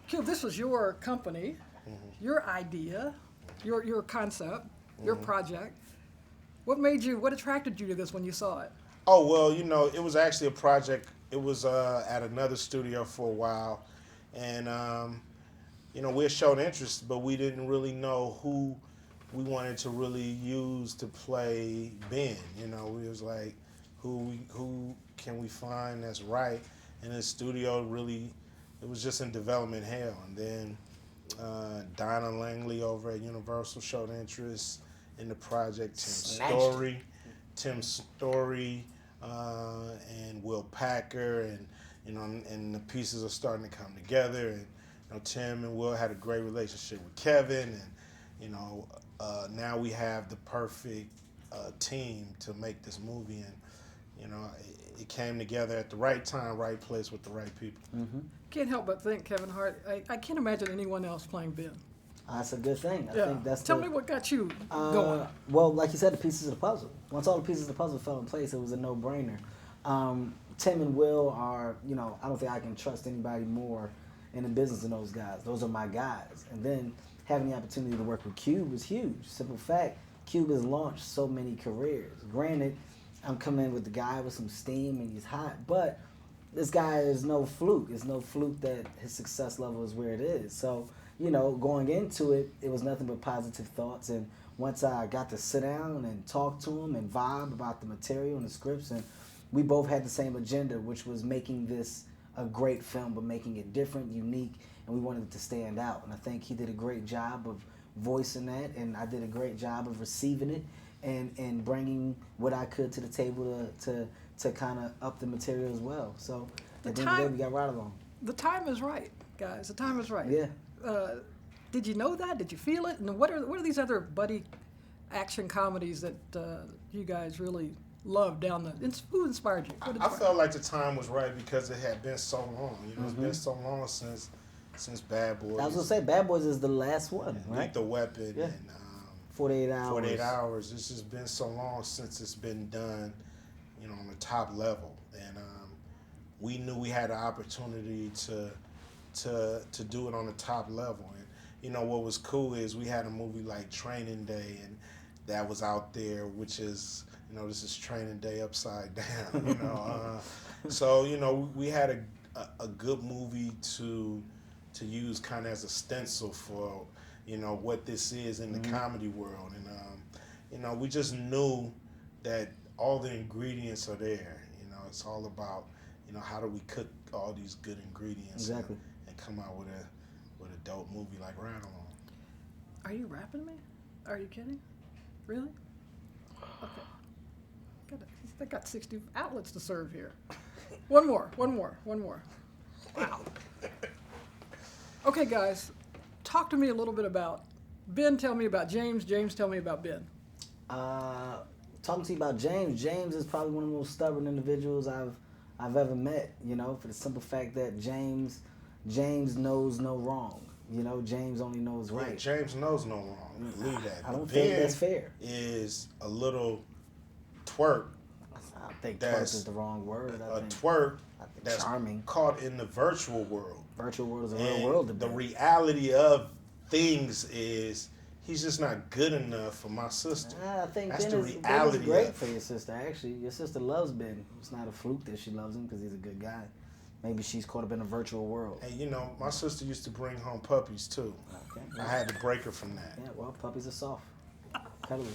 Q, this was your company, your idea, your concept, your project. What attracted you to this when you saw it? Oh, well, it was actually a project. It was at another studio for a while. And, we had shown interest, but we didn't really know who we wanted to really use to play Ben. We was like, who can we find that's right? And the studio really, it was just in development hell. And then Donna Langley over at Universal showed interest in the project. Tim Story, and Will Packer, and the pieces are starting to come together. And Tim and Will had a great relationship with Kevin, and now we have the perfect team to make this movie. And it came together at the right time, right place with the right people. Can't help but think, Kevin Hart. I can't imagine anyone else playing Ben. That's a good thing. I think that's Tell me what got you going. Well, like you said, the pieces of the puzzle. Once all the pieces of the puzzle fell in place, it was a no-brainer. Tim and Will are, I don't think I can trust anybody more in the business than those guys. Those are my guys. And then having the opportunity to work with Cube was huge. Simple fact, Cube has launched so many careers. Granted, I'm coming in with the guy with some steam and he's hot, but this guy is no fluke. It's no fluke that his success level is where it is. So, going into it, it was nothing but positive thoughts. And once I got to sit down and talk to him and vibe about the material and the scripts, and we both had the same agenda, which was making this a great film, but making it different, unique, and we wanted it to stand out. And I think he did a great job of voicing that, and I did a great job of receiving it and bringing what I could to the table to kind of up the material as well. So at the end of the day, we got right along. The time is right, guys. The time is right. Yeah. Did you know that? Did you feel it? And what are these other buddy action comedies that you guys really love down the? Who inspired you? I felt like the time was right because it had been so long. It's been so long since Bad Boys. I was gonna say Bad Boys is the last one, right? Lethal Weapon and 48 Hours. 48 Hours. It's just been so long since it's been done, on the top level, and we knew we had an opportunity to do it on the top level. And what was cool is we had a movie like Training Day, and that was out there, which is this is Training Day upside down. So we had a good movie to use kind of as a stencil for what this is in the comedy world, and we just knew that all the ingredients are there. It's all about how do we cook all these good ingredients and come out with a dope movie like Ride Along. Are you rapping me? Are you kidding? Really? Okay. They got 60 outlets to serve here. One more. Wow. Okay, guys, talk to me a little bit about Ben. Tell me about James. James, tell me about Ben. Talking to you about James. James is probably one of the most stubborn individuals I've ever met. For the simple fact that James knows no wrong. James only knows right. Yeah, James knows no wrong. Believe that. I don't think that's fair. Is a little twerk. I don't think twerk is the wrong word. I think twerk that's charming. Caught in the virtual world. Virtual world is a real world. The reality of things is he's just not good enough for my sister. I think that's Ben the is reality. Great for your sister. Actually, your sister loves Ben. It's not a fluke that she loves him because he's a good guy. Maybe she's caught up in a virtual world. And my sister used to bring home puppies too. Okay. I had to break her from that. Yeah, well, puppies are soft. Cuddly.